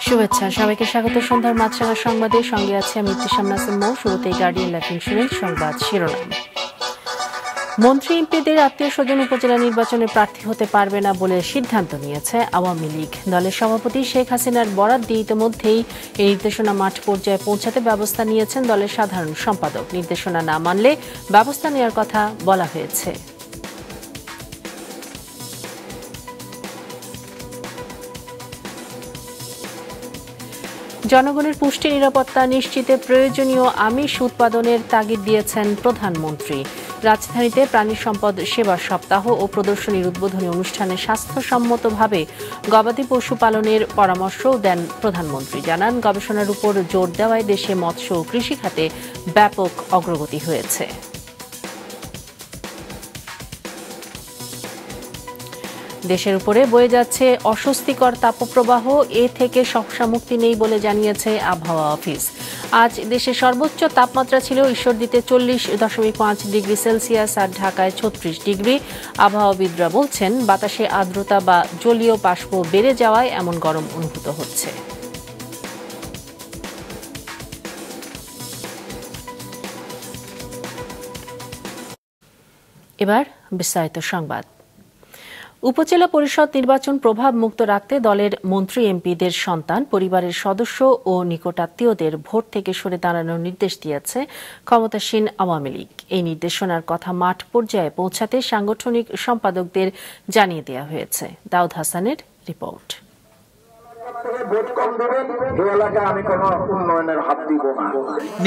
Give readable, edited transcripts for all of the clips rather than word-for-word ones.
শুভেচ্ছা সবাইকে স্বাগত সন্ধ্যার মাছরাঙা সংবাদের সঙ্গে আছে আমি ইতিশাম নাসিম মৌ। শুরুতেই গার্ডিয়ান লাইফ ইন্স্যুরেন্স সংবাদ শিরোনাম। মন্ত্রী এমপিদের আত্মীয় স্বজন উপজেলা নির্বাচনে প্রার্থী হতে পারবে না বলে সিদ্ধান্ত নিয়েছে আওয়ামী লীগ। দলের সভাপতি শেখ হাসিনার বরাত দিয়ে ইতিমধ্যেই এই নির্দেশনা মাঠ পর্যায়ে পৌঁছাতে ব্যবস্থা নিয়েছেন দলের সাধারণ সম্পাদক। নির্দেশনা না মানলে ব্যবস্থা নেওয়ার কথা বলা হয়েছে। জনগণের পুষ্টি নিরাপত্তা নিশ্চিতে প্রয়োজনীয় আমিষ উৎপাদনের তাগিদ দিয়েছেন প্রধানমন্ত্রী। রাজধানীতে প্রাণী সম্পদ সেবা সপ্তাহ ও প্রদর্শনীর উদ্বোধনী অনুষ্ঠানে স্বাস্থ্যসম্মতভাবে গবাদি পশু পালনের পরামর্শও দেন প্রধানমন্ত্রী। জানান, গবেষণার উপর জোর দেওয়ায় দেশে মৎস্য ও কৃষি খাতে ব্যাপক অগ্রগতি হয়েছে। দেশের উপরে বয়ে যাচ্ছে অস্বস্তিকর তাপপ্রবাহ, এ থেকে সহসা মুক্তি নেই বলে জানিয়েছে আবহাওয়া অফিস। আজ দেশের সর্বোচ্চ তাপমাত্রা ছিল ঈশ্বরদীতে 40.5 ডিগ্রি সেলসিয়াস আর ঢাকায় 36 ডিগ্রি। আবহাওয়াবিদরা বলছেন, বাতাসে আর্দ্রতা বা জলীয় বাষ্প বেড়ে যাওয়ায় এমন গরম অনুভূত হচ্ছে। এবার বিস্তারিত সংবাদ। উপজেলা পরিষদ নির্বাচন প্রভাব মুক্ত রাখতে দলের মন্ত্রী এমপিদের সন্তান, পরিবারের সদস্য ও নিকটাত্মীয়দের ভোট থেকে সরে দাঁড়ানোর নির্দেশ দিয়েছে ক্ষমতাসীন আওয়ামী লীগ। এই নির্দেশনার কথা মাঠ পর্যায়ে পৌঁছাতে সাংগঠনিক সম্পাদকদের জানিয়ে দেওয়া হয়েছে। দাউদ হাসানের রিপোর্ট।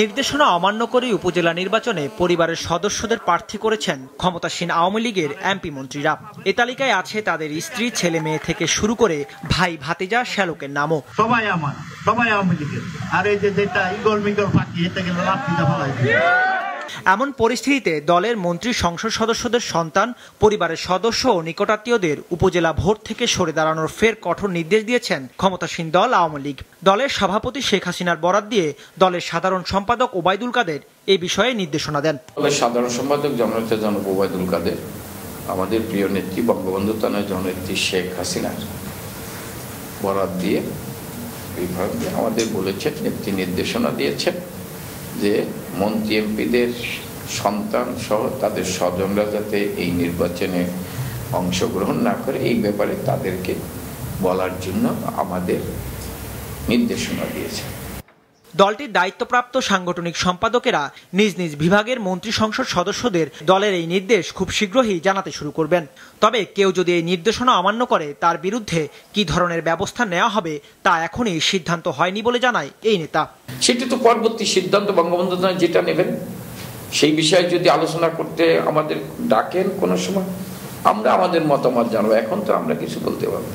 নির্দেশনা অমান্য করে উপজেলা নির্বাচনে পরিবারের সদস্যদের প্রার্থী করেছেন ক্ষমতাসীন আওয়ামী লীগের এমপি মন্ত্রীরা। এ তালিকায় আছে তাদের স্ত্রী, ছেলে মেয়ে থেকে শুরু করে ভাই ভাতিজা শ্যালকের নামও। সবাই আমার, সবাই আওয়ামী লীগের। আর এই যেটা ইগল মিগল ফাঁকি, এতে গেলে লাঠিটা ফেলাই। এমন পরিস্থিতিতে দলের মন্ত্রী, সংসদ সদস্যদের সন্তান, পরিবারের সদস্য ও নিকটাত্মীয়দের উপজেলা ভোট থেকে সরে দাঁড়ানোর ফের কঠোর নির্দেশ দিয়েছেন ক্ষমতাসীন দল আওয়ামী লীগ। দলের সভাপতি শেখ হাসিনার বরাত দিয়ে দলের সাধারণ সম্পাদক ওবায়দুল কাদের এই বিষয়ে নির্দেশনা দেন। দলের সাধারণ সম্পাদক জননেতা জনাব ওবায়দুল কাদের আমাদের প্রিয় নেত্রী বঙ্গবন্ধু কন্যা জননেত্রী শেখ হাসিনার বরাত দিয়ে এইভাবে আমাদের বলেছেন, একটি নির্দেশনা দিয়েছেন যে মন্ত্রী এমপিদের সন্তান সহ তাদের স্বজনরা যাতে এই নির্বাচনে অংশগ্রহণ না করে, এই ব্যাপারে তাদেরকে বলার জন্য আমাদের নির্দেশনা দিয়েছে। দলটির দায়িত্বপ্রাপ্ত সাংগঠনিক সম্পাদকেরা নিজ নিজ বিভাগের মন্ত্রী সংসদ সদস্যদের দলের এই নির্দেশ খুব শীঘ্রই জানাতে শুরু করবেন। তবে কেউ যদি এই নির্দেশনা অমান্য করে তার বিরুদ্ধে কি ধরনের ব্যবস্থা নেওয়া হবে তা এখনই সিদ্ধান্ত হয়নি বলে জানায় এই নেতা। সেটি তো পরবর্তী সিদ্ধান্ত বঙ্গবন্ধু যেটা নেবেন, সেই বিষয়ে যদি আলোচনা করতে আমাদের ডাকেন কোনো সময়, আমরা আমাদের মতামত জানাবো। এখন তো আমরা কিছু বলতে পারবো।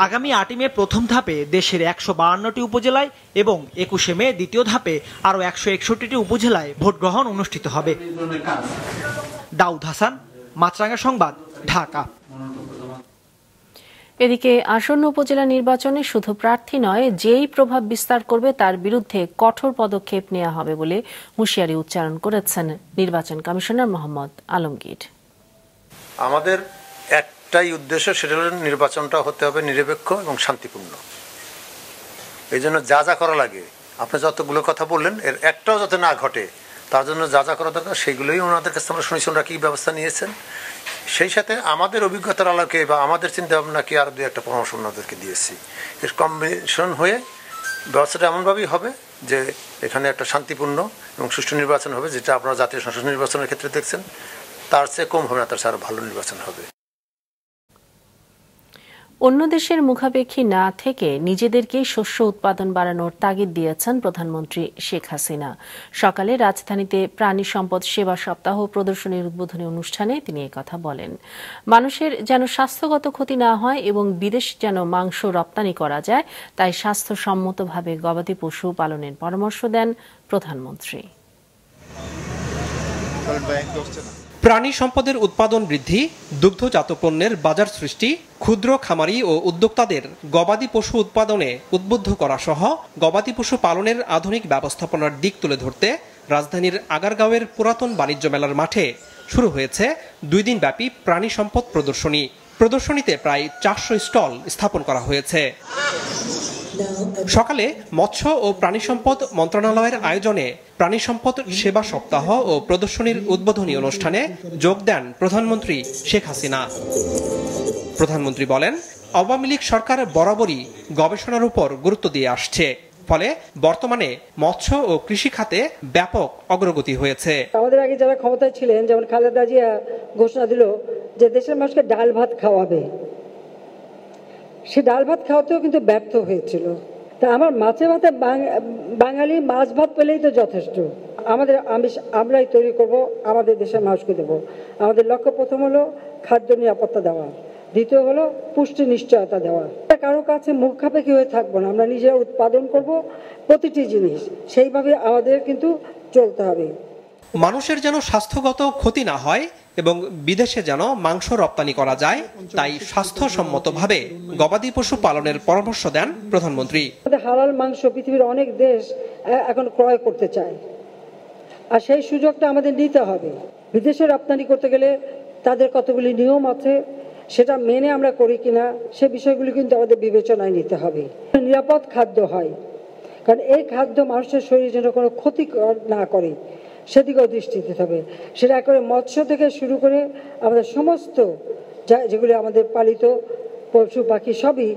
আগামী 8 মে প্রথম ধাপে দেশের 152টি উপজেলায় এবং 21 মে দ্বিতীয় ধাপে আরও 161টি উপজেলায় ভোট গ্রহণ অনুষ্ঠিত হবে। দাউদ হাসান, মাছরাঙা সংবাদ, ঢাকা। এদিকে আসন্ন উপজেলা নির্বাচনে শুধু প্রার্থী নয়, যেই প্রভাব বিস্তার করবে তার বিরুদ্ধে কঠোর পদক্ষেপ নেওয়া হবে বলে হুঁশিয়ারি উচ্চারণ করেছেন নির্বাচন কমিশনার মোহাম্মদ আলমগীর। আমাদের একটাই উদ্দেশ্য, সেটা হল নির্বাচনটা হতে হবে নিরপেক্ষ এবং শান্তিপূর্ণ। এই জন্য যা যা করা লাগে, আপনি যতগুলো কথা বললেন এর একটাও যাতে না ঘটে, তার জন্য যা যা করা দরকার সেগুলোই ওনাদের কাছে আমরা শুনেছি ওনারা কী ব্যবস্থা নিয়েছেন। সেই সাথে আমাদের অভিজ্ঞতার আলোকে বা আমাদের চিন্তা ভাবনাকে আরও 2-1টা পরামর্শ ওনাদেরকে দিয়েছি। এর কম্বিনেশন হয়ে ব্যবস্থাটা এমনভাবেই হবে যে এখানে একটা শান্তিপূর্ণ এবং সুষ্ঠু নির্বাচন হবে, যেটা আপনারা জাতীয় সংসদ নির্বাচনের ক্ষেত্রে দেখছেন, তার চেয়ে কম হবে না, তার চেয়ে আরও ভালো নির্বাচন হবে। অন্য দেশের মুখাপেক্ষী না থেকে নিজেদেরকেই শস্য উৎপাদন বাড়ানোর তাগিদ দিয়েছেন প্রধানমন্ত্রী শেখ হাসিনা। সকালে রাজধানীতে প্রাণী সম্পদ সেবা সপ্তাহ প্রদর্শনীর উদ্বোধনী অনুষ্ঠানে তিনি একথা বলেন। মানুষের যেন স্বাস্থ্যগত ক্ষতি না হয় এবং বিদেশ যেন মাংস রপ্তানি করা যায়, তাই স্বাস্থ্যসম্মতভাবে গবাদি পশু পালনের পরামর্শ দেন প্রধানমন্ত্রী। প্রাণী সম্পদের উৎপাদন বৃদ্ধি, দুগ্ধজাত পণ্যের বাজার সৃষ্টি, ক্ষুদ্র খামারি ও উদ্যোক্তাদের গবাদি পশু উৎপাদনে উদ্বুদ্ধ করা সহ গবাদি পশু পালনের আধুনিক ব্যবস্থাপনার দিক তুলে ধরতে রাজধানীর আগারগাঁওয়ের পুরাতন বাণিজ্য মেলার মাঠে শুরু হয়েছে 2 দিনব্যাপী প্রাণী সম্পদ প্রদর্শনী। প্রদর্শনীতে প্রায় 400 স্টল স্থাপন করা হয়েছে। সকালে মৎস্য ও প্রাণী সম্পদ মন্ত্রণালয়ের আয়োজনে প্রাণী সম্পদ সেবা সপ্তাহ ও প্রদর্শনীর উদ্বোধনী অনুষ্ঠানে যোগ দেন প্রধানমন্ত্রী শেখ হাসিনা। প্রধানমন্ত্রী বলেন, আওয়ামী লীগ সরকার বরাবরই গবেষণার উপর গুরুত্ব দিয়ে আসছে, ফলে বর্তমানে মৎস্য ও কৃষি খাতে ব্যাপক অগ্রগতি হয়েছে। আমাদের আগে যারা ক্ষমতায় ছিলেন, যেমন খালেদা জিয়া ঘোষণা দিল যে দেশের মানুষকে ডাল ভাত খাওয়াবে, সে ডাল ভাত খাওয়াতেও কিন্তু ব্যর্থ হয়েছিল। তা আমার মাছে ভাতে বাঙালি মাছ ভাত পেলেই তো যথেষ্ট। আমাদের আমরাই তৈরি করব, আমাদের দেশের মানুষকে দেবো। আমাদের লক্ষ্য প্রথম হলো খাদ্য নিরাপত্তা দেওয়া, দ্বিতীয় হলো পুষ্টি নিশ্চয়তা দেওয়া। কারো কাছে মুখ খাপেক্ষী হয়ে থাকবো না, আমরা নিজেরা উৎপাদন করব প্রতিটি জিনিস, সেইভাবে আমাদের কিন্তু চলতে হবে। মানুষের যেন স্বাস্থ্যগত ক্ষতি না হয় এবং বিদেশে যেন মাংস রপ্তানি করা যায়, তাই স্বাস্থ্যসম্মতভাবে গবাদি পশু পালনের পরামর্শ দেন প্রধানমন্ত্রী। হালাল মাংস পৃথিবীর অনেক দেশ এখন ক্রয় করতে চায়, আর সেই সুযোগটা আমাদের নিতে হবে। বিদেশে রপ্তানি করতে গেলে তাদের কতগুলি নিয়ম আছে, সেটা মেনে আমরা করি কিনা সে বিষয়গুলি কিন্তু আমাদের বিবেচনায় নিতে হবে। নিরাপদ খাদ্য হয়, কারণ এই খাদ্য মানুষের শরীরে যেন কোনো ক্ষতি না করে সেদিকেও দৃষ্টি দিতে হবে। সেটা করে মৎস্য থেকে শুরু করে আমাদের সমস্ত যেগুলি আমাদের পালিত পশু পাখি সবই,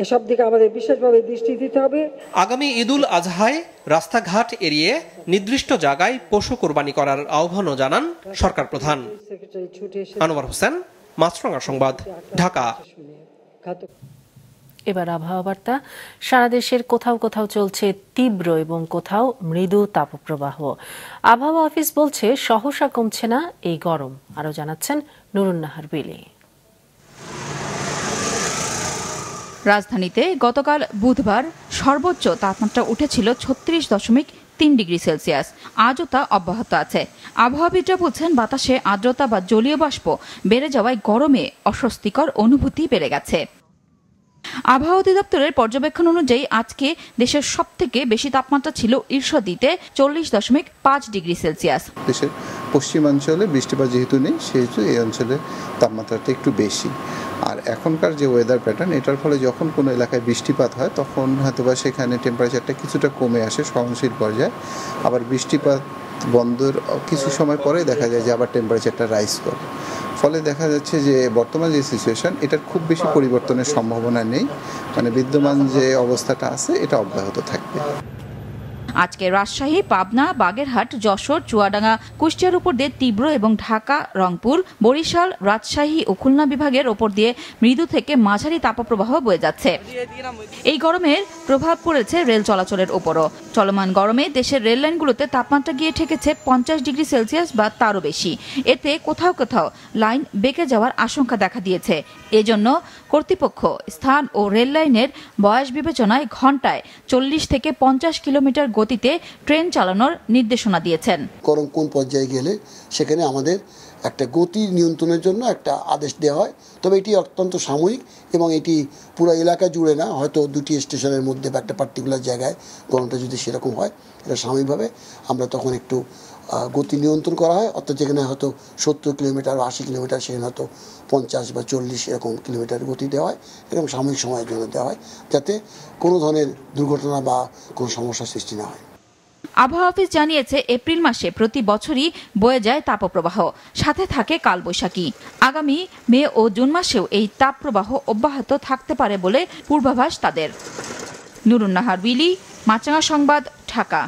এসব দিকে আমাদের বিশেষভাবে দৃষ্টি দিতে হবে। আগামী ঈদুল আজহায় রাস্তাঘাট এড়িয়ে নির্দিষ্ট জায়গায় পশু কোরবানি করার আহ্বানও জানান সরকার প্রধান। আনোয়ার হোসেন, মাছরাঙা সংবাদ, ঢাকা। এবার আবহাওয়া বার্তা। সারা দেশের কোথাও কোথাও চলছে তীব্র এবং কোথাও মৃদু তাপপ্রবাহ। আবহাওয়া অফিস বলছে সহসা কমছে না এই গরম। আরো জানাচ্ছেন নুরুন্নাহার বিলি। রাজধানীতে গতকাল বুধবার সর্বোচ্চ তাপমাত্রা উঠেছিল 36.3 ডিগ্রি সেলসিয়াস। আজও তা অব্যাহত আছে। আবহাওয়াবিদরা বলছেন, বাতাসে আর্দ্রতা বা জলীয় বাষ্প বেড়ে যাওয়ায় গরমে অস্বস্তিকর অনুভূতি বেড়ে গেছে। আবহাওয়া অধিদপ্তরের পর্যবেক্ষণ অনুযায়ী আজকে দেশের সবথেকে বেশি তাপমাত্রা ছিল ঈর্ষদীতে 40.5 ডিগ্রি সেলসিয়াস। দেশের পশ্চিমাঞ্চলে বৃষ্টিপাত যেহেতু নেই, সেহেতু এই অঞ্চলে তাপমাত্রাটা একটু বেশি। আর এখনকার যে ওয়েদার প্যাটার্ন, এটার ফলে যখন কোনো এলাকায় বৃষ্টিপাত হয় তখন হয়তোবা সেখানে টেম্পারেচারটা কিছুটা কমে আসে সহনশীল পর্যায়ে। আবার বৃষ্টিপাত বন্ধর কিছু সময় পরে দেখা যায় যে আবার টেম্পারেচারটা রাইজ করে। ফলে দেখা যাচ্ছে যে বর্তমান যে সিচুয়েশন, এটার খুব বেশি পরিবর্তনের সম্ভাবনা নেই। মানে বিদ্যমান যে অবস্থাটা আছে এটা অব্যাহত থাকবে। আজকে রাজশাহী, পাবনা, বাগেরহাট, যশোর, চুয়াডাঙ্গা, কুষ্টিয়ার উপর দিয়ে তীব্র এবং ঢাকা, রংপুর, বরিশাল, রাজশাহী ও খুলনা বিভাগের ওপর দিয়ে মৃদু থেকে মাঝারি তাপপ্রবাহ বয়ে যাচ্ছে। এই গরমের প্রভাব পড়েছে রেল চলাচলের উপরও। চলমান গরমে দেশের রেল লাইনগুলোতে তাপমাত্রা গিয়ে ঠেকেছে 50 ডিগ্রি সেলসিয়াস বা তারও বেশি। এতে কোথাও কোথাও লাইন বেঁকে যাওয়ার আশঙ্কা দেখা দিয়েছে। এজন্য কর্তৃপক্ষ স্থান ও রেল লাইনের বয়স বিবেচনায় ঘন্টায় 40 থেকে 50 কিলোমিটার গতিতে ট্রেন চালানোর নির্দেশনা দিয়েছেন। গরম কোন পর্যায়ে গেলে সেখানে আমাদের একটা গতি নিয়ন্ত্রণের জন্য একটা আদেশ দেওয়া হয়। তবে এটি অত্যন্ত সাময়িক এবং এটি পুরো এলাকা জুড়ে না, হয়তো 2টি স্টেশনের মধ্যে বা একটা পার্টিকুলার জায়গায় গরমটা যদি সেরকম হয়, এটা সাময়িকভাবে আমরা তখন একটু গতি নিয়ন্ত্রণ করা হয়। অর্থাৎ যেখানে হয়তো 70 কিলোমিটার বা 80 কিলোমিটার, সেখানে হয়তো 50 বা 40 এরকম কিলোমিটার গতি দেওয়া হয়। এরকম সাময়িক সময়ের জন্য দেওয়া হয়, যাতে কোনো ধরনের দুর্ঘটনা বা কোনো সমস্যার সৃষ্টি না হয়। আবহাওয়া অফিস জানিয়েছে, এপ্রিল মাসে প্রতি বছরই বয়ে যায় তাপপ্রবাহ, সাথে থাকে কালবৈশাখী। আগামী মে ও জুন মাসেও এই তাপপ্রবাহ অব্যাহত থাকতে পারে বলে পূর্বাভাস তাদের। নুরুন্নাহার বিলি, মাছরাঙা সংবাদ, ঢাকা।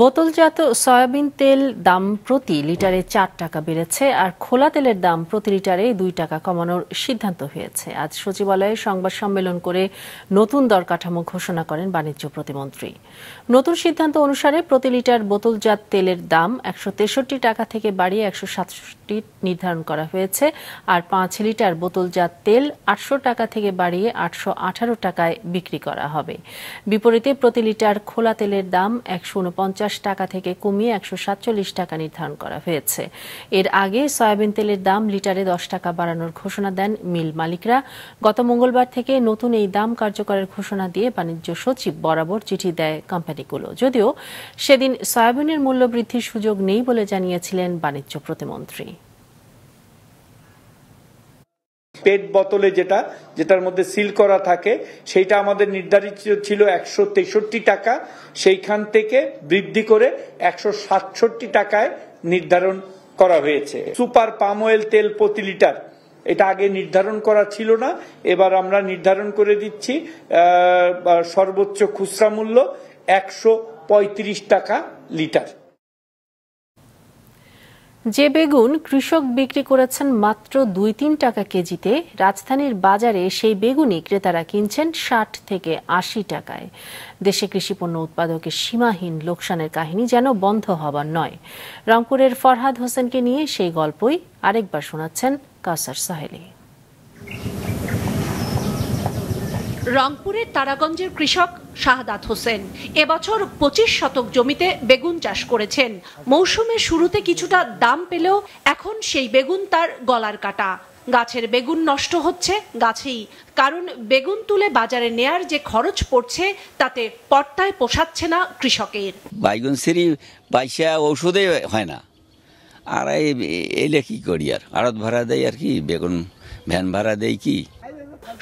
বোতলজাত সয়াবিন তেল দাম প্রতি লিটারে 4 টাকা বেড়েছে, আর খোলা তেলের দাম প্রতি লিটারে 2 টাকা কমানোর সিদ্ধান্ত হয়েছে। আজ সচিবালয়ে সংবাদ সম্মেলন করে নতুন দর কাঠামো ঘোষণা করেন বাণিজ্য প্রতিমন্ত্রী। নতুন সিদ্ধান্ত অনুসারে প্রতি লিটার বোতলজাত তেলের দাম 163 টাকা থেকে বাড়িয়ে 167 নির্ধারণ করা হয়েছে, আর 5 লিটার বোতলজাত তেল 800 টাকা থেকে বাড়িয়ে 818 টাকায় বিক্রি করা হবে। বিপরীতে প্রতি লিটার খোলা তেলের দাম 149 150 টাকা থেকে কমিয়ে 147 টাকা নির্ধারণ করা হয়েছে। এর আগে সয়াবিন তেলের দাম লিটারে 10 টাকা বাড়ানোর ঘোষণা দেন মিল মালিকরা। গত মঙ্গলবার থেকে নতুন এই দাম কার্যকরের ঘোষণা দিয়ে বাণিজ্য সচিব বরাবর চিঠি দেয় কোম্পানিগুলো। যদিও সেদিন সয়াবিনের মূল্য বৃদ্ধির সুযোগ নেই বলে জানিয়েছিলেন বাণিজ্য প্রতিমন্ত্রী। পেট বোতলে যেটার মধ্যে সিল করা থাকে সেইটা আমাদের নির্ধারিত ছিল 163 টাকা, সেইখান থেকে বৃদ্ধি করে 167 টাকায় নির্ধারণ করা হয়েছে। সুপার পাম অয়েল তেল প্রতি লিটার এটা আগে নির্ধারণ করা ছিল না, এবার আমরা নির্ধারণ করে দিচ্ছি সর্বোচ্চ খুচরা মূল্য 135 টাকা লিটার। যে বেগুন কৃষক বিক্রি করেছেন মাত্র 2-3 টাকা কেজিতে, রাজধানীর বাজারে সেই বেগুনই ক্রেতারা কিনছেন 60 থেকে 80 টাকায়। দেশে কৃষিপণ্য উৎপাদকের সীমাহীন লোকসানের কাহিনী যেন বন্ধ হবার নয়। রংপুরের ফরহাদ হোসেনকে নিয়ে সেই গল্পই আরেকবার শোনাচ্ছেন কাউসার সাহেলি। রংপুরের তারাগঞ্জের কৃষক শাহাদাত হোসেন এবছর 25 শতক জমিতে বেগুন চাষ করেছেন। মৌসুমের শুরুতে কিছুটা দাম পেলেও এখন সেই বেগুন তার গলার কাটা। গাছের বেগুন নষ্ট হচ্ছে গাছেই, কারণ বেগুন তুলে বাজারে নেয়ার যে খরচ পড়ছে তাতে পর্তায় পোষাচ্ছে না কৃষকের। বাইগুন সিরি পয়সা ঔষধে হয় না, আর এলে কি করি, আর আড়ত ভাড়া দেয় আর কি, বেগুন ভ্যান ভাড়া দেয় কি।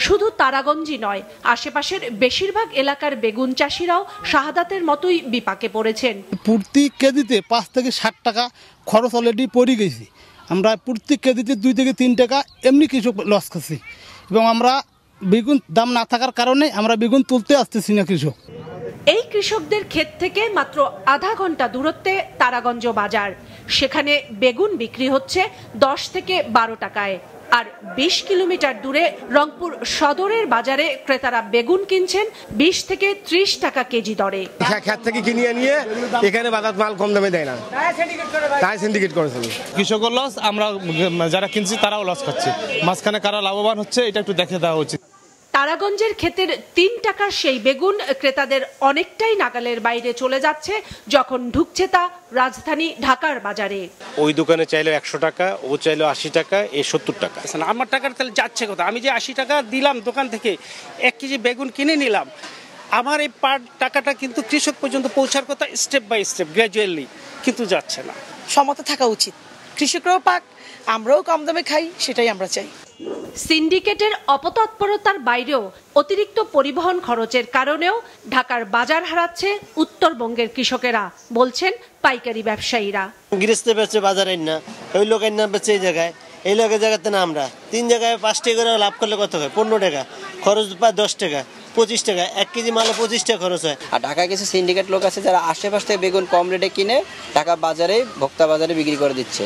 শুধু তারাগঞ্জই নয়, আশেপাশের বেশিরভাগ এলাকার বেগুন চাষিরাও শাহাদাতের মতোই বিপাকে পড়েছেন। প্রতি কেজিতে 5 থেকে 60 টাকা খরচ অলরেডি পড়ে গেছি। আমরা প্রতি কেজিতে 2 থেকে 3 টাকা এমনি কৃষক লস খাচ্ছি, এবং আমরা বেগুন দাম না থাকার কারণে আমরা বেগুন তুলতে আসতেছি না কৃষক। এই কৃষকদের ক্ষেত থেকে মাত্র আধা ঘন্টা দূরত্বে তারাগঞ্জ বাজার, সেখানে বেগুন বিক্রি হচ্ছে 10 থেকে 12 টাকায়। আর 20 কিলোমিটার দূরে রংপুর সদরের বাজারে ক্রেতারা বেগুন কিনছেন 20 থেকে 30 টাকা কেজি দরে। ক্ষেত থেকে কিনে নিয়ে এখানে বাজার মাল কম দামে দেয় না, তাই সিন্ডিকেট করেছে। কৃষকের লস, আমরা যারা কিনছি তারাও লস খাচ্ছি। মাঝখানে কারা লাভবান হচ্ছে এটা একটু দেখে দেওয়া উচিত। তারাগঞ্জের ক্ষেতের 3 টাকার সেই বেগুন ক্রেতাদের অনেকটাই নাগালের বাইরে চলে যাচ্ছে যখন ঢুকছে তা রাজধানী ঢাকার বাজারে। ওই দোকানে চাইলে 100 টাকা, ও চাইলে 80 টাকা, এ 70 টাকা। আমার টাকার তাহলে যাচ্ছে কথা, আমি যে 80 টাকা দিলাম দোকান থেকে 1 কেজি বেগুন কিনে নিলাম, আমার এই টাকাটা কিন্তু কৃষক পর্যন্ত পৌঁছার কথা স্টেপ বাই স্টেপ, গ্র্যাজুয়ালি, কিন্তু যাচ্ছে না। সমত থাকা উচিত, কৃষকরাও পাক, আমরাও কম দামে খাই, সেটাই আমরা চাই। সিন্ডিকেটের অপতৎপরতার বাইরেও অতিরিক্ত পরিবহন খরচের কারণেও ঢাকার বাজার হারাচ্ছে উত্তরবঙ্গের কৃষকেরা, বলছেন পাইকারি ব্যবসায়ীরা। গৃহস্থ বেচে বাজারে না, ওই লোক না বেচে এই জায়গায়, এই লোকের জায়গাতে না আমরা 3 জায়গায় 5 টাকা করে লাভ করলে কত হয়? 15 টাকা খরচ পায়, 10 টাকা 25 টাকা, 1 কেজি মালে 25 টাকা খরচ হয়। আর ঢাকায় কিছু সিন্ডিকেট লোক আছে যারা আশেপাশ থেকে বেগুন কম রেটে কিনে ঢাকা বাজারে, ভোক্তা বাজারে বিক্রি করে দিচ্ছে।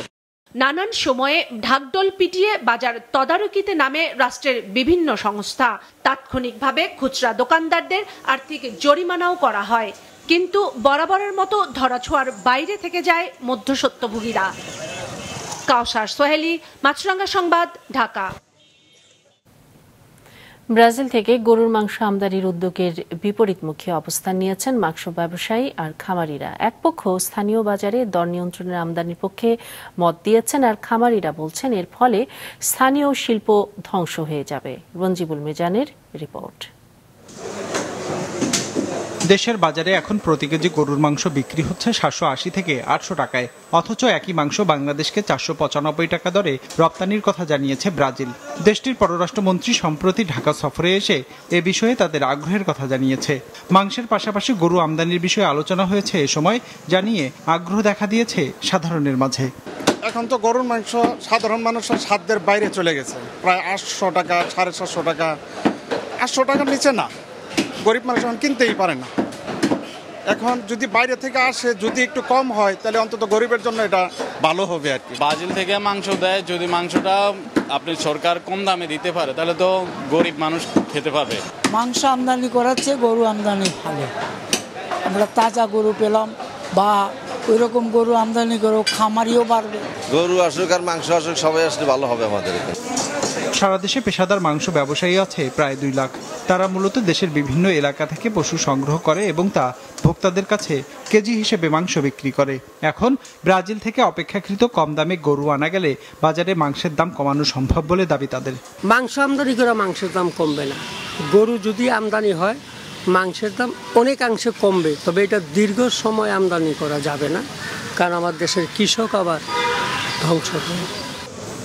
নানান সময়ে ঢাকঢোল পিটিয়ে বাজার তদারকিতে নামে রাষ্ট্রের বিভিন্ন সংস্থা। তাৎক্ষণিকভাবে খুচরা দোকানদারদের আর্থিক জরিমানাও করা হয়, কিন্তু বরাবরের মতো ধরাছোঁয়ার বাইরে থেকে যায় মধ্যস্বত্বভোগীরা। কাউসার সোহেলি, মাছরাঙ্গা সংবাদ, ঢাকা। ব্রাজিল থেকে গরুর মাংস আমদানির উদ্যোগের বিপরীতমুখী অবস্থান নিয়েছেন মাংস ব্যবসায়ী আর খামারিরা। এক পক্ষ স্থানীয় বাজারে দর নিয়ন্ত্রণের আমদানির পক্ষে মত দিয়েছেন, আর খামারিরা বলছেন এর ফলে স্থানীয় শিল্প ধ্বংস হয়ে যাবে। রঞ্জিবুল মিজানের রিপোর্ট। দেশের বাজারে এখন প্রতি কেজি গরুর মাংস বিক্রি হচ্ছে 780 থেকে 800 টাকায়, অথচ একই মাংস বাংলাদেশকে 495 টাকা দরে রপ্তানির কথা জানিয়েছে ব্রাজিল। দেশটির পররাষ্ট্রমন্ত্রী সম্প্রতি ঢাকা সফরে এসে এ বিষয়ে তাদের আগ্রহের কথা জানিয়েছে। মাংসের পাশাপাশি গরু আমদানির বিষয়ে আলোচনা হয়েছে এ সময়, জানিয়ে আগ্রহ দেখা দিয়েছে সাধারণের মাঝে। এখন তো গরুর মাংস সাধারণ মানুষের সাধ্যের বাইরে চলে গেছে, প্রায় 800 টাকা, 750 টাকা, 800 টাকার নিচে না, গরিব মানুষ এখন কিনতেই পারে না। এখন যদি বাইরে থেকে আসে, যদি একটু কম হয়, তাহলে অন্তত গরিবের জন্য এটা ভালো হবে আর কি। ব্রাজিল থেকে মাংস দেয়, যদি মাংসটা আপনি সরকার কম দামে দিতে পারে তাহলে তো গরিব মানুষ খেতে পাবে। মাংস আমদানি করাচ্ছে, গরু আমদানি ভালো, আমরা তাজা গরু পেলাম বা ওই রকম গরু আমদানি করো, খামারিও বাড়বে। গরু আসুক আর মাংস আসুক, সবাই আসলে ভালো হবে আমাদের এখানে। সারা দেশে পেশাদার মাংস ব্যবসায়ী আছে প্রায় 2 লাখ। তারা মূলত দেশের বিভিন্ন এলাকা থেকে পশু সংগ্রহ করে এবং তা ভোক্তাদের কাছে কেজি হিসেবে মাংস বিক্রি করে। এখন ব্রাজিল থেকে অপেক্ষাকৃত কম দামে গরু আনা গেলে বাজারে মাংসের দাম কমানো সম্ভব বলে দাবি তাদের। মাংস আমদানি করে মাংসের দাম কমবে না। গরু যদি আমদানি হয় মাংসের দাম অনেকাংশে কমবে, তবে এটা দীর্ঘ সময় আমদানি করা যাবে না, কারণ আমার দেশের কৃষক আবার ধ্বংস হবে।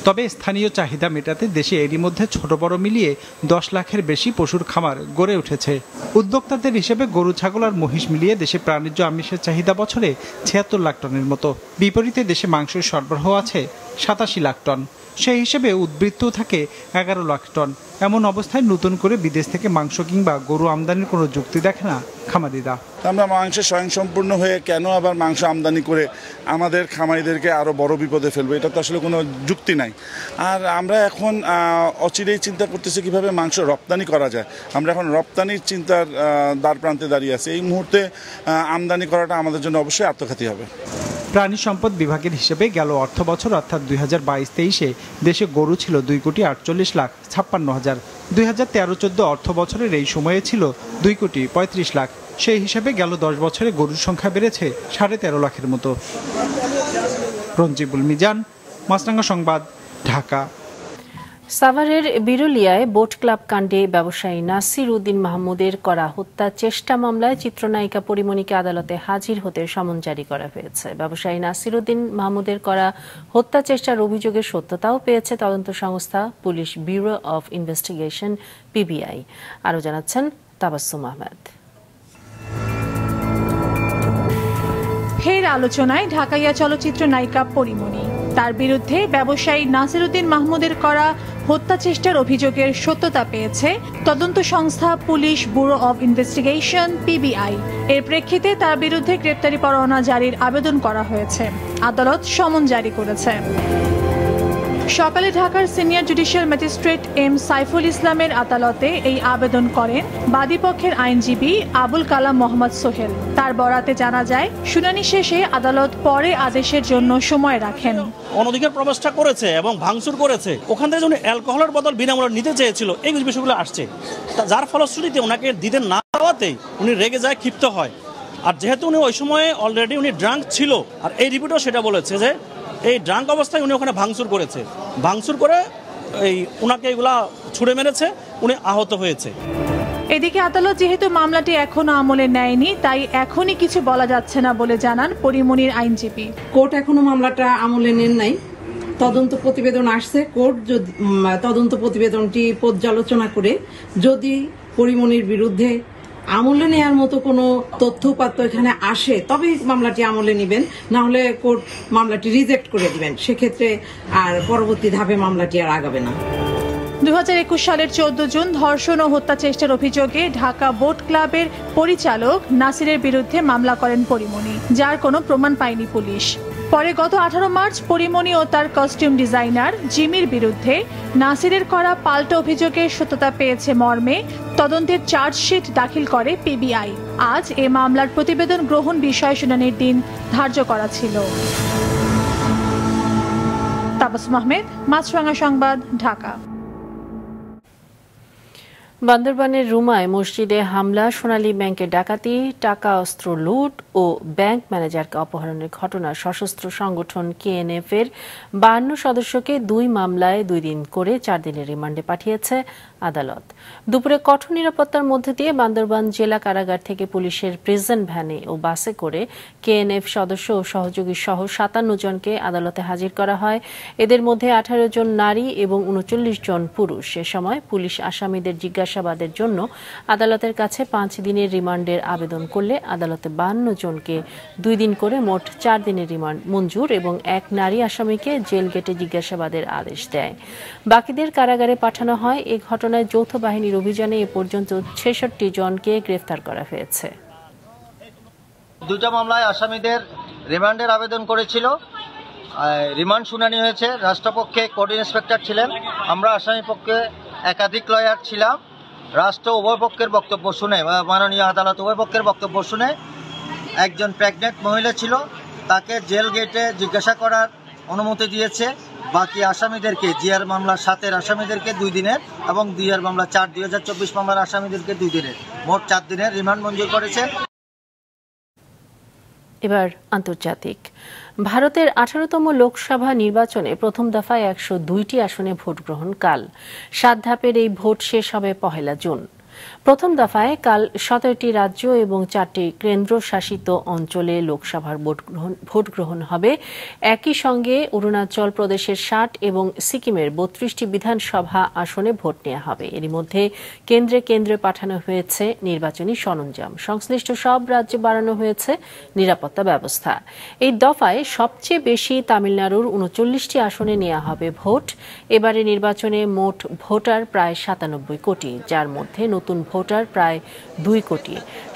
তবে স্থানীয় চাহিদা মেটাতে দেশে এরই মধ্যে ছোট বড় মিলিয়ে 10 লাখের বেশি পশুর খামার গড়ে উঠেছে। উদ্যোক্তাদের হিসেবে গরু, ছাগল আর মহিষ মিলিয়ে দেশে প্রাণীজ আমিষের চাহিদা বছরে 76 লাখ টনের মতো। বিপরীতে দেশে মাংসের সরবরাহ আছে 87 লাখ টন। সেই হিসেবে উদ্বৃত্ত থাকে 11 লাখ টন। এমন অবস্থায় নতুন করে বিদেশ থেকে মাংস কিংবা গরু আমদানির কোনো যুক্তি দেখে না খামারিরা। আমরা মাংসে স্বয়ংসম্পূর্ণ হয়ে কেন আবার মাংস আমদানি করে আমাদের খামারিদেরকে আরও বড় বিপদে ফেলবো? এটা তো আসলে কোনো যুক্তি নাই। আর আমরা এখন অচিরেই চিন্তা করতেছি কিভাবে মাংস রপ্তানি করা যায়। আমরা এখন রপ্তানির চিন্তার দ্বার প্রান্তে দাঁড়িয়ে আছি। এই মুহূর্তে আমদানি করাটা আমাদের জন্য অবশ্যই আত্মঘাতী হবে। প্রাণী সম্পদ বিভাগের হিসেবে গেল অর্থ বছর অর্থাৎ 2022-23-এ দেশে গরু ছিল 2,48,56,000। 2013-14 অর্থ বছরের এই সময়ে ছিল 2,35,00,000। সেই হিসাবে গেল 10 বছরে গরুর সংখ্যা বেড়েছে 13.5 লাখের মতো। রঞ্জিবুল মিজান, মাছরাঙা সংবাদ, ঢাকা। সাভারের বিরুলিয়ায় বোট ক্লাব কাণ্ডে ব্যবসায়ী নাসির উদ্দিন মাহমুদের করা হত্যা চেষ্টা মামলায় চিত্রনায়িকা পরিমণিকে আদালতে হাজির হতে সমন জারি করা হয়েছে। ব্যবসায়ী নাসির উদ্দিন মাহমুদের করা হত্যা চেষ্টার অভিযোগের সত্যতাও পেয়েছে তদন্ত সংস্থা police bureau of investigation PBI। আরও জানাচ্ছেন তাবাসসুম আহমেদ। ফের আলোচনায় ঢাকাইয়া চলচ্চিত্র নায়িকা পরিমণি। তার বিরুদ্ধে ব্যবসায়ী নাসির উদ্দিন মাহমুদের করা হত্যা চেষ্টার অভিযোগের সত্যতা পেয়েছে তদন্ত সংস্থা police bureau of investigation PBI। এর প্রেক্ষিতে তার বিরুদ্ধে গ্রেপ্তারি পরোয়ানা জারির আবেদন করা হয়েছে। আদালত সমন জারি করেছে। সকালে ঢাকার senior judicial magistrate M Saiful ইসলামের আদালতে এই আবেদন করেন বাদীপক্ষের আইনজীবী আবুল কালাম মোহাম্মদ সোহেল। তার বরাতে জানা যায়, শুনানি শেষে আদালত পরে আদেশের জন্য সময় রাখেন। অনধিকার প্রবেশটা করেছে এবং ভাঙচুর করেছে, ওখান থেকে যখন অ্যালকোহলের বদল বিনামূল্যে নিতে চেয়েছিল, এই বিষয়গুলো আসছে। যার ফলশ্রুতিতে ওনাকে দিতে না দেওয়াতে উনি রেগে যায়, ক্ষিপ্ত হয়। আর যেহেতু উনি ওই সময়ে অলরেডি উনি ড্রাঙ্ক ছিল, আর এই রিপোর্টও সেটা বলেছে যে এই ড্রাঙ্ক অবস্থায় উনি ওখানে ভাঙচুর করেছে, ভাঙচুর করে এই ওনাকে এগুলা ছুড়ে মেরেছে, উনি আহত হয়েছে। এদিকে আদালত যেহেতু মামলাটি এখনো আমলে নেয়নি, তাই এখনই কিছু বলা যাচ্ছে না বলে জানান পরিমণির আইনজীবী। কোর্ট এখনো মামলাটা আমলে নেন নাই। তদন্ত প্রতিবেদন আসছে, কোর্ট যদি তদন্ত প্রতিবেদনটি পর্যালোচনা করে যদি পরিমণির বিরুদ্ধে আমলে নেওয়ার মতো কোনো তথ্য উপাত্ত এখানে আসে, তবেই মামলাটি আমলে নেবেন, না হলে কোর্ট মামলাটি রিজেক্ট করে দিবেন। সেক্ষেত্রে আর পরবর্তী ধাপে মামলাটি আর আগাবে না। 2021 সালের 14 জুন ধর্ষণ ও হত্যা চেষ্টার অভিযোগে ঢাকা বোট ক্লাবের পরিচালক নাসিরের বিরুদ্ধে মামলা করেন পরিমণি, যার কোনো প্রমাণ পায়নি পুলিশ। পরে গত 18 মার্চ পরিমণি ও তার কস্টিউম ডিজাইনার জিমির বিরুদ্ধে নাসিরের করা পাল্টা অভিযোগের সত্যতা পেয়েছে মর্মে তদন্তের চার্জশিট দাখিল করে PBI। আজ এ মামলার প্রতিবেদন গ্রহণ বিষয়ে শুনানির দিন ধার্য করা ছিল। তাবাসসুম আহমেদ, মাছরাঙা সংবাদ, ঢাকা। বান্দরবানের রুমায় মসজিদে হামলা, সোনালী ব্যাংকে ডাকাতি, টাকা অস্ত্র লুট ও ব্যাংক ম্যানেজারকে অপহরণের ঘটনা সশস্ত্র সংগঠন KNF এর 52 সদস্যকে 2 মামলায় 2 দিন করে 4 দিনের রিমান্ডে পাঠিয়েছে আদালত। দুপুরে কঠোর নিরাপত্তার মধ্যে দিয়ে বান্দরবান জেলা কারাগার থেকে পুলিশের প্রিজন ভ্যানে ও বাসে করে KNF সদস্য ও সহযোগী সহ 57 জনকে আদালতে হাজির করা হয়। এদের মধ্যে 18 জন নারী এবং 39 জন পুরুষ। এ সময় পুলিশ আসামিদের জিজ্ঞাসাবাদের জন্য আদালতের কাছে 5 দিনের রিমান্ডের আবেদন করলে আদালতে 52 জনকে 2 দিন করে মোট 4 দিনের রিমান্ড মঞ্জুর এবং 1 নারী আসামিকে জেল গেটে জিজ্ঞাসাবাদের আদেশ দেয়। বাকিদের কারাগারে পাঠানো হয়। এই ঘটনায় যৌথ বাহিনীর অভিযানে এ পর্যন্ত 66 জনকে গ্রেফতার করা হয়েছে। 2টা মামলায় আসামিদের রিমান্ডের আবেদন করেছিল। রিমান্ড শুনানি হয়েছে। রাষ্ট্রপক্ষে কোর্ট ইন্সপেক্টর ছিলেন, আমরা আসামি পক্ষে একাধিক লয়ার ছিলাম। রাষ্ট্র উভয় পক্ষের বক্তব্য শুনে, মাননীয় আদালত উভয় পক্ষের বক্তব্য শুনে, একজন প্রেগনেন্ট মহিলা ছিল, তাকে জেল গেটে জিজ্ঞাসা করার অনুমতি দিয়েছে। বাকি আসামিদেরকে জিআর মামলার 7 আসামিদেরকে 2 দিনের এবং 2 মামলা 2024 মামলার আসামিদেরকে 2 দিনের, মোট 4 দিনের রিমান্ড মঞ্জুর করেছে। এবার আন্তর্জাতিক। ভারতের 18তম লোকসভা নির্বাচনে প্রথম দফায় 102টি আসনে ভোট গ্রহণ কাল। 7 ধাপের এই ভোট শেষ হবে 1 জুন। প্রথম দফায় কাল 17টি রাজ্য এবং 4টি কেন্দ্রশাসিত অঞ্চলে লোকসভার ভোট গ্রহণ হবে। একই সঙ্গে অরুণাচল প্রদেশের 60 এবং সিকিমের 32টি বিধানসভা আসনে ভোট নেওয়া হবে। এরই মধ্যে কেন্দ্রে কেন্দ্রে পাঠানো হয়েছে নির্বাচনী সরঞ্জাম। সংশ্লিষ্ট সব রাজ্যে বাড়ানো হয়েছে নিরাপত্তা ব্যবস্থা। এই দফায় সবচেয়ে বেশি তামিলনাড়ুর 39টি আসনে নেওয়া হবে ভোট। এবারে নির্বাচনে মোট ভোটার প্রায় 97 কোটি, যার মধ্যে নতুন ভোটার প্রায় 2 কোটি।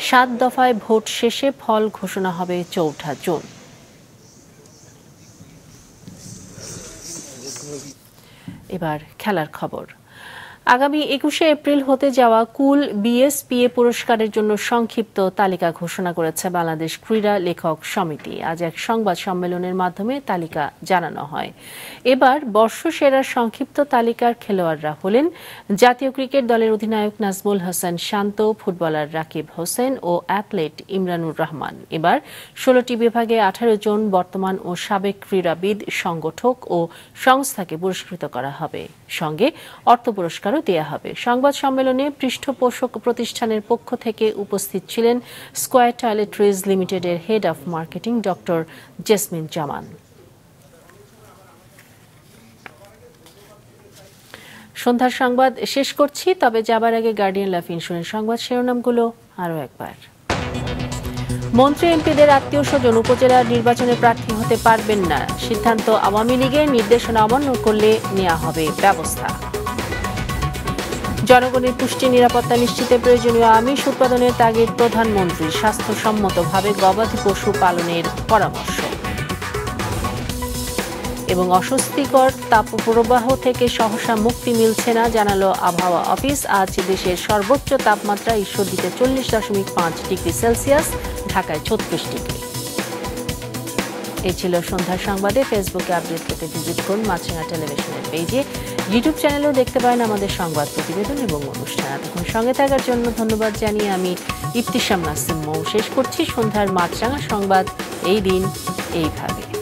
7 দফায় ভোট শেষে ফল ঘোষণা হবে 4 জুন। এবার খেলার খবর। আগামী 21 এপ্রিল হতে যাওয়া কুল বিএসপিএ পুরস্কারের জন্য সংক্ষিপ্ত তালিকা ঘোষণা করেছে বাংলাদেশ ক্রীড়া লেখক সমিতি। আজ এক সংবাদ সম্মেলনের মাধ্যমে তালিকা জানানো হয়। এবার বর্ষসেরা সংক্ষিপ্ত তালিকার খেলোয়াড়রা হলেন জাতীয় ক্রিকেট দলের অধিনায়ক নাজমুল হাসান শান্ত, ফুটবলার রাকিব হোসেন ও অ্যাথলেট ইমরানুর রহমান। এবার 16টি বিভাগে 18 জন বর্তমান ও সাবেক ক্রীড়াবিদ, সংগঠক ও সংস্থাকে পুরস্কৃত করা হবে। সঙ্গে অর্থ পুরস্কার দেয়া হবে। সংবাদ সম্মেলনে পৃষ্ঠপোষক প্রতিষ্ঠানের পক্ষ থেকে উপস্থিত ছিলেন স্কয়ার টয়লেট্রিজ লিমিটেডের head of marketing doctor Jesmin Zaman. সন্ধ্যার সংবাদ শেষ করছি, তবে যাবার আগে গার্ডিয়ান লাইফ ইন্স্যুরেন্স সংবাদ শিরোনামগুলো আরও একবার। মন্ত্রী এমপিদের আত্মীয় স্বজন উপজেলার নির্বাচনে প্রার্থী হতে পারবেন না, সিদ্ধান্ত আওয়ামী লীগের নির্দেশনা অমান্য করলে নেওয়া হবে ব্যবস্থা। জনগণের পুষ্টি নিরাপত্তা নিশ্চিতে প্রয়োজনীয় আমিষ উৎপাদনের তাগিদ প্রধানমন্ত্রী, স্বাস্থ্যসম্মতভাবে গবাদি পশু পালনের পরামর্শ। এবং অস্বস্তিকর তাপপ্রবাহ থেকে সহসা মুক্তি মিলছে না, জানালো আবহাওয়া অফিস। আজ দেশের সর্বোচ্চ তাপমাত্রা ঈশ্বরদীতে 40.5 ডিগ্রি সেলসিয়াস, ঢাকায় 36 ডিগ্রি। এই ছিল সন্ধ্যার সংবাদে। ফেসবুকে আপডেট পেতে ভিজিট করুন মাছরাঙা টেলিভিশনের পেজে। ইউটিউব চ্যানেলেও দেখতে পারেন আমাদের সংবাদ প্রতিবেদন এবং অনুষ্ঠান। এতক্ষণ সঙ্গে থাকার জন্য ধন্যবাদ জানিয়ে আমি ইফতিশাম নাসিম মৌ শেষ করছি সন্ধ্যার মাছরাঙা সংবাদ। এই দিন এইভাবে।